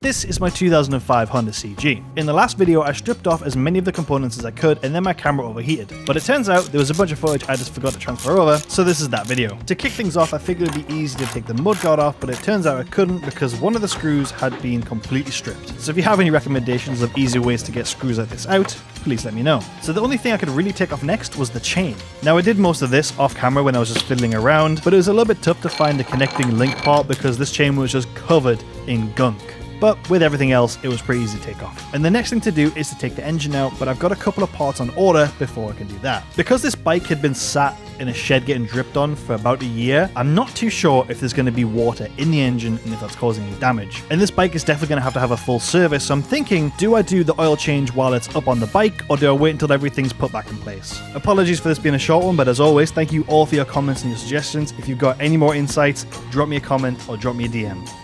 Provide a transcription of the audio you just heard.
This is my 2005 Honda CG. In the last video, I stripped off as many of the components as I could and then my camera overheated. But it turns out there was a bunch of footage I just forgot to transfer over, so this is that video. To kick things off, I figured it'd be easy to take the mudguard off, but it turns out I couldn't because one of the screws had been completely stripped. So if you have any recommendations of easier ways to get screws like this out, please let me know. So the only thing I could really take off next was the chain. Now I did most of this off camera when I was just fiddling around, but it was a little bit tough to find the connecting link part because this chain was just covered in gunk. But with everything else, it was pretty easy to take off. And the next thing to do is to take the engine out, but I've got a couple of parts on order before I can do that. Because this bike had been sat in a shed getting dripped on for about a year, I'm not too sure if there's going to be water in the engine and if that's causing any damage. And this bike is definitely going to have a full service, so I'm thinking, do I do the oil change while it's up on the bike, or do I wait until everything's put back in place? Apologies for this being a short one, but as always, thank you all for your comments and your suggestions. If you've got any more insights, drop me a comment or drop me a DM.